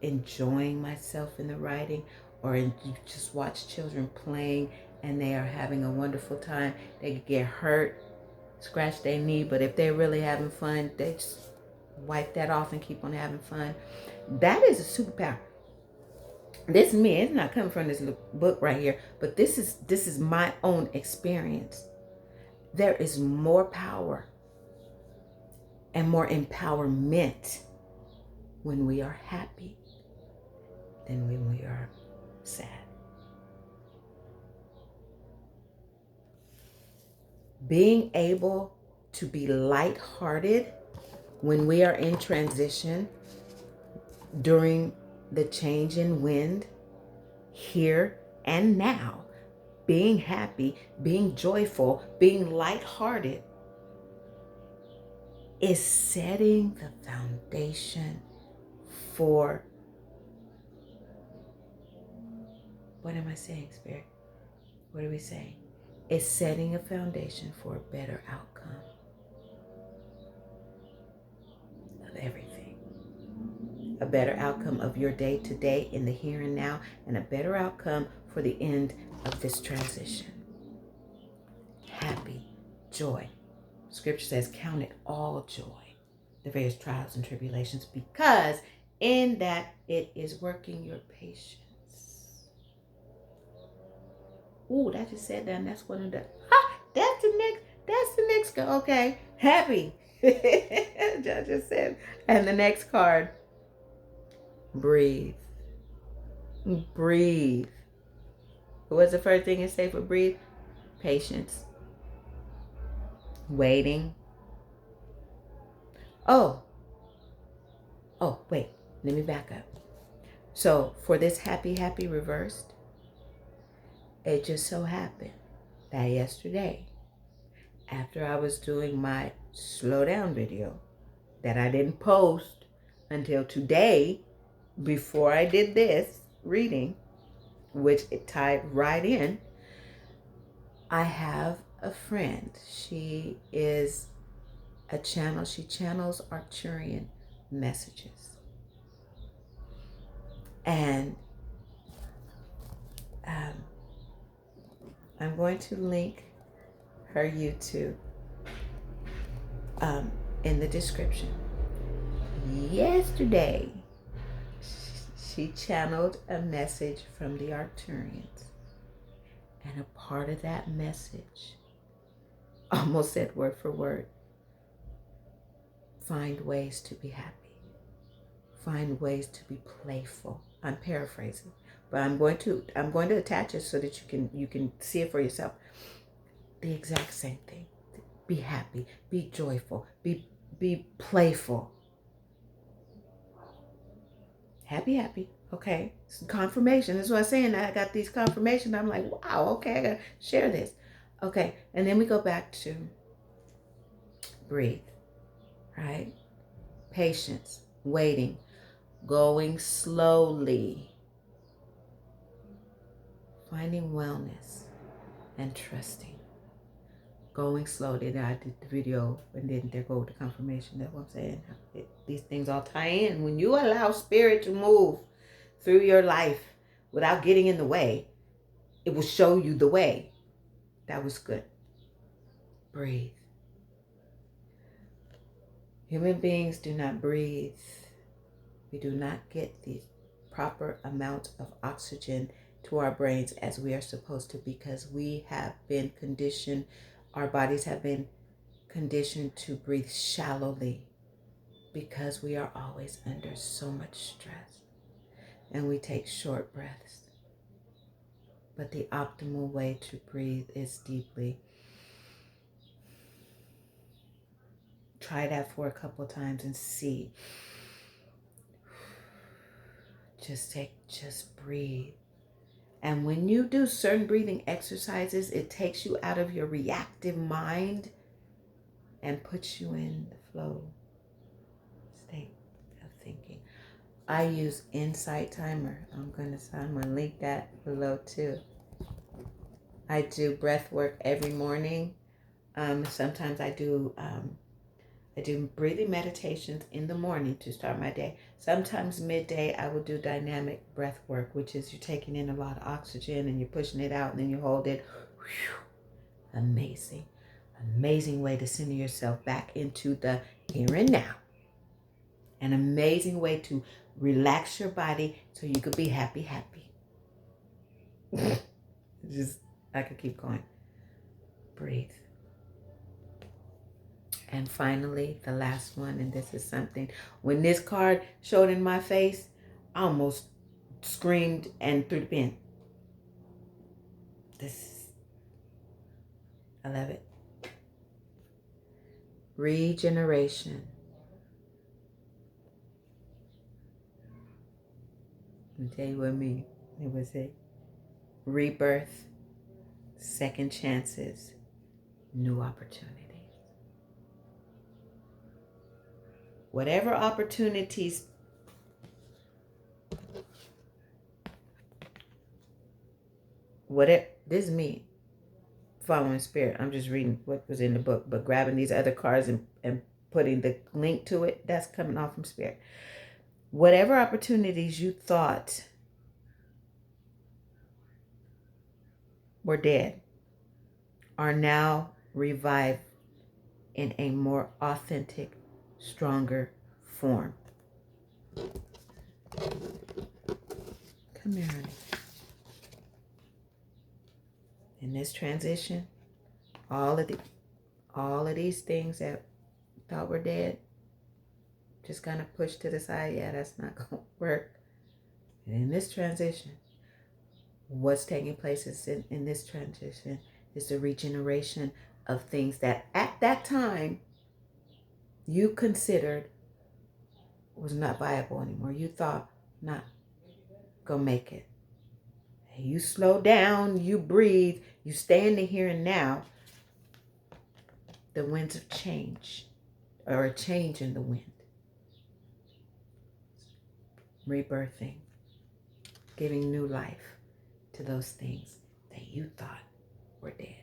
enjoying myself in the writing, or you just watch children playing and they are having a wonderful time. They could get hurt, scratch their knee, but if they're really having fun, they just wipe that off and keep on having fun. That is a superpower. This is me. It's not coming from this book right here, but this is my own experience. There is more power and more empowerment when we are happy than when we are sad. Being able to be lighthearted when we are in transition during the change in wind, here and now. Being happy, being joyful, being lighthearted is setting the foundation for, what am I saying, Spirit? What are we saying? It's setting a foundation for a better outcome of everything. A better outcome of your day to day in the here and now, and a better outcome for the end of this transition. Happy, joy. Scripture says, count it all joy, the various trials and tribulations, because in that it is working your patience. Ooh, that just said that, and that's one of the, that's the next go. Okay, happy. I just said, and the next card, breathe. Breathe. What's the first thing you say for breathe? Patience. Waiting. Oh, wait. Let me back up. So for this happy reversed, it just so happened that yesterday, after I was doing my slow down video that I didn't post until today, before I did this reading, which it tied right in, I have a friend. She is a channel. She channels Arcturian messages. And I'm going to link her YouTube in the description. Yesterday, she channeled a message from the Arcturians. And a part of that message, almost said word for word, find ways to be happy. Find ways to be playful. I'm paraphrasing, but I'm going to attach it so that you can see it for yourself. The exact same thing. Be happy, be joyful, be playful. Happy. Okay. It's confirmation. That's what I'm saying. I got these confirmations. I'm like, wow, okay, I gotta share this. Okay. And then we go back to breathe. Right? Patience, waiting, going slowly, finding wellness, and trusting. Going slowly. Then I did the video, and then there go the confirmation. That's what I'm saying. These things all tie in. When you allow spirit to move through your life without getting in the way, it will show you the way. That was good. Breathe. Human beings do not breathe. We do not get the proper amount of oxygen to our brains as we are supposed to, because we have been conditioned, our bodies have been conditioned to breathe shallowly, because we are always under so much stress and we take short breaths. But the optimal way to breathe is deeply. Try that for a couple of times and see. Just breathe. And when you do certain breathing exercises, it takes you out of your reactive mind and puts you in the flow state of thinking. I use Insight Timer. I'm gonna link that below too. I do breath work every morning. Sometimes I do breathing meditations in the morning to start my day. Sometimes midday I will do dynamic breath work, which is you're taking in a lot of oxygen and you're pushing it out and then you hold it. Whew. Amazing way to center yourself back into the here and now. An amazing way to relax your body so you could be happy. I could keep going. Breathe. And finally, the last one, and this is something, when this card showed in my face, I almost screamed and threw the pen. I love it. regeneration. Let me tell you what I mean. It was a rebirth, second chances, new opportunities. Whatever opportunities this is me following spirit. I'm just reading what was in the book, but grabbing these other cards and putting the link to it, that's coming off from spirit. Whatever opportunities you thought were dead are now revived in a more authentic, stronger form. Come here, honey. In this transition, all of these things that thought were dead, just kind of pushed to the side. Yeah, that's not going to work. And in this transition, what's taking place is in this transition is the regeneration of things that at that time you considered was not viable anymore. You thought not gonna make it. You slow down, you breathe, you stay in the here and now. The winds of change, or a change in the wind. Rebirthing, giving new life to those things that you thought were dead.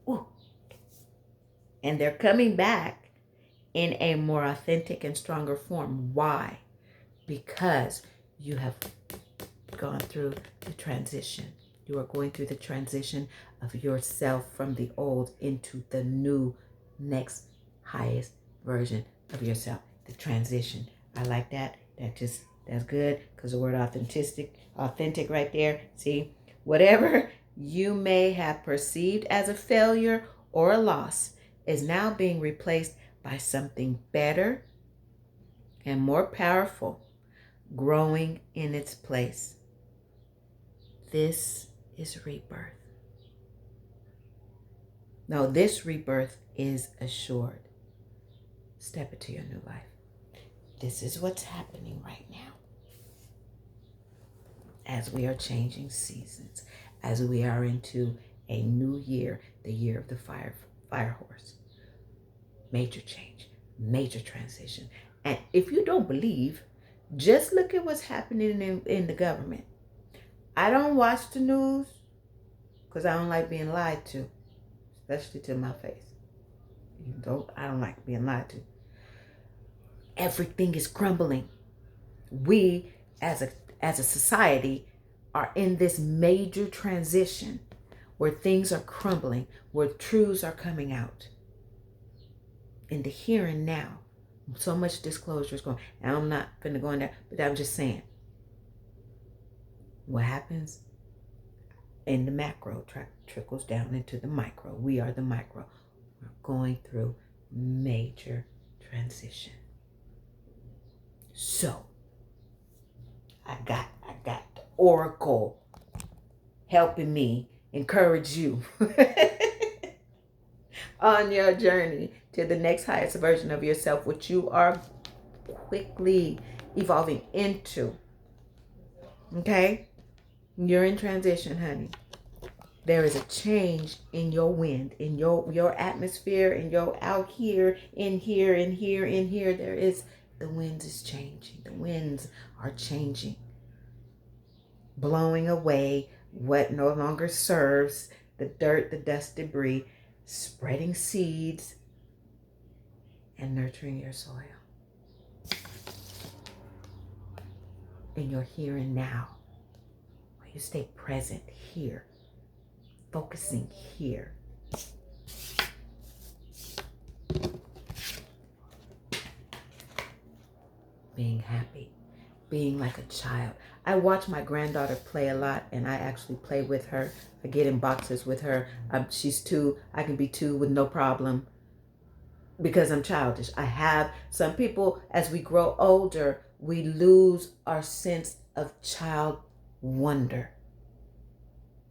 Ooh. And they're coming back in a more authentic and stronger form. Why? Because you have gone through the transition. You are going through the transition of yourself from the old into the new, next, highest version of yourself. The transition. I like that. That's good, because the word authentic right there. See, whatever you may have perceived as a failure or a loss is now being replaced by something better and more powerful, growing in its place. This is rebirth. No, this rebirth is assured. Step into your new life. This is what's happening right now. As we are changing seasons, as we are into a new year, the year of the fire horse. Major change, major transition. And if you don't believe, just look at what's happening in the government. I don't watch the news because I don't like being lied to, especially to my face. I don't like being lied to. Everything is crumbling. We, as a society, are in this major transition where things are crumbling, where truths are coming out. In the here and now, so much disclosure is going. And I'm not going to go in there, but I'm just saying, what happens in the macro trickles down into the micro. We are the micro. We're going through major transition. So, I got the oracle helping me encourage you on your journey to the next highest version of yourself, which you are quickly evolving into. Okay? You're in transition, honey. There is a change in your wind, in your atmosphere, in your out here, in here, in here, in here. The wind is changing. The winds are changing. Blowing away what no longer serves, the dirt, the dust, debris, spreading seeds, and nurturing your soil. In your here and now. Where you stay present here. Focusing here. Being happy. Being like a child. I watch my granddaughter play a lot, and I actually play with her. I get in boxes with her. She's 2. I can be 2 with no problem because I'm childish. I have some people, as we grow older, we lose our sense of child wonder.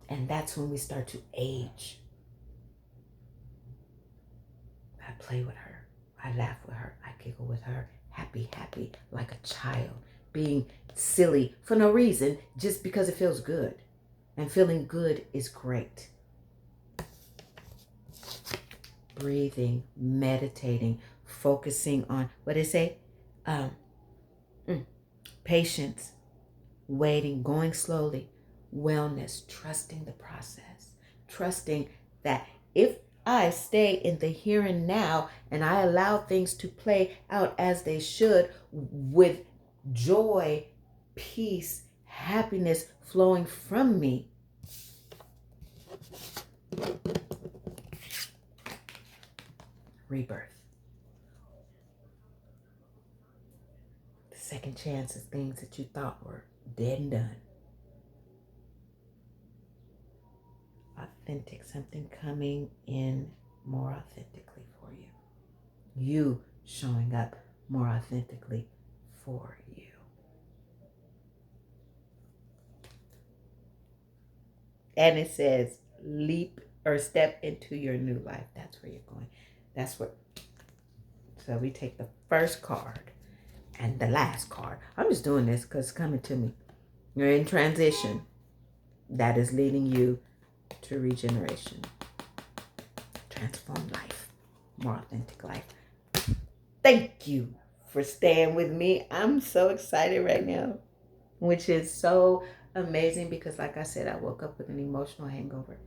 And that's when we start to age. play with her. I laugh with her. I giggle with her. Happy, like a child. Being silly for no reason, just because it feels good. And feeling good is great. Breathing, meditating, focusing on, what did it say? Patience, waiting, going slowly, wellness, trusting the process, trusting that if I stay in the here and now and I allow things to play out as they should with joy, peace, happiness flowing from me, rebirth. The second chance is things that you thought were dead and done. Authentic, something coming in more authentically for you. You showing up more authentically for you. And it says, leap or step into your new life. That's where you're going. That's what. So we take the first card and the last card. I'm just doing this because it's coming to me. You're in transition. That is leading you to regeneration. Transformed life. More authentic life. Thank you for staying with me. I'm so excited right now, which is so amazing because, like I said, I woke up with an emotional hangover.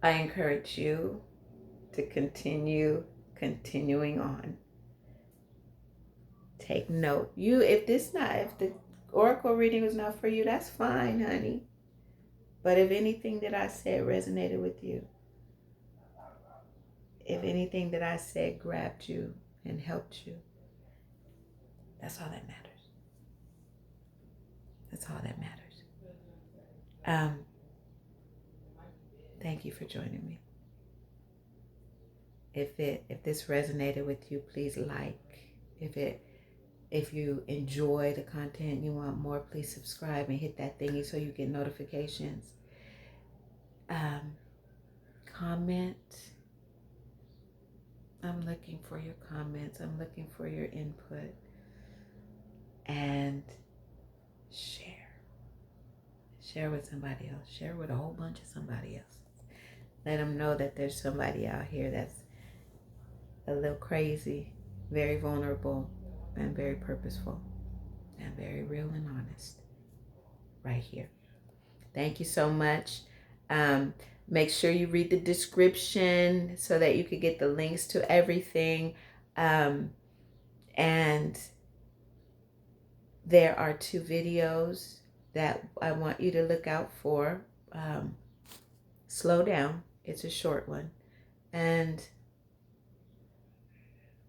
I encourage you to continuing on. Take note. If the oracle reading was not for you, that's fine, honey. But if anything that I said resonated with you, if anything that I said grabbed you and helped you, that's all that matters. That's all that matters. Thank you for joining me. If this resonated with you, please like. If you enjoy the content and you want more, please subscribe and hit that thingy so you get notifications. Comment. I'm looking for your comments. I'm looking for your input. And share. Share with somebody else. Share with a whole bunch of somebody else. Let them know that there's somebody out here that's a little crazy, very vulnerable, and very purposeful, and very real and honest right here. Thank you so much. Make sure you read the description so that you could get the links to everything. And there are 2 videos that I want you to look out for. Slow down. It's a short one. And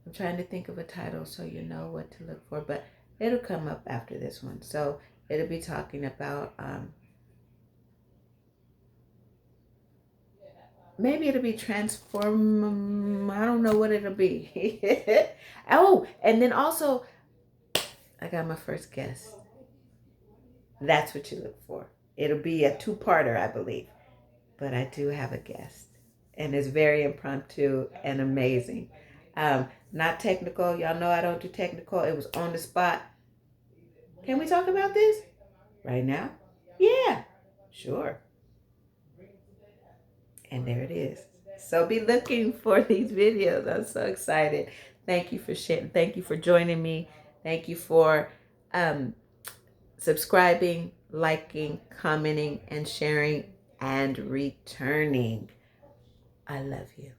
I'm trying to think of a title so you know what to look for, but it'll come up after this one. So it'll be talking about, maybe it'll be transform. I don't know what it'll be. Oh, and then also, I got my first guest. That's what you look for. It'll be a 2-parter, I believe. But I do have a guest. And it's very impromptu and amazing. Not technical. Y'all know I don't do technical. It was on the spot. Can we talk about this right now? Yeah, sure. And there it is. So be looking for these videos. I'm so excited. Thank you for sharing. Thank you for joining me. Thank you for subscribing, liking, commenting, and sharing, and returning. I love you.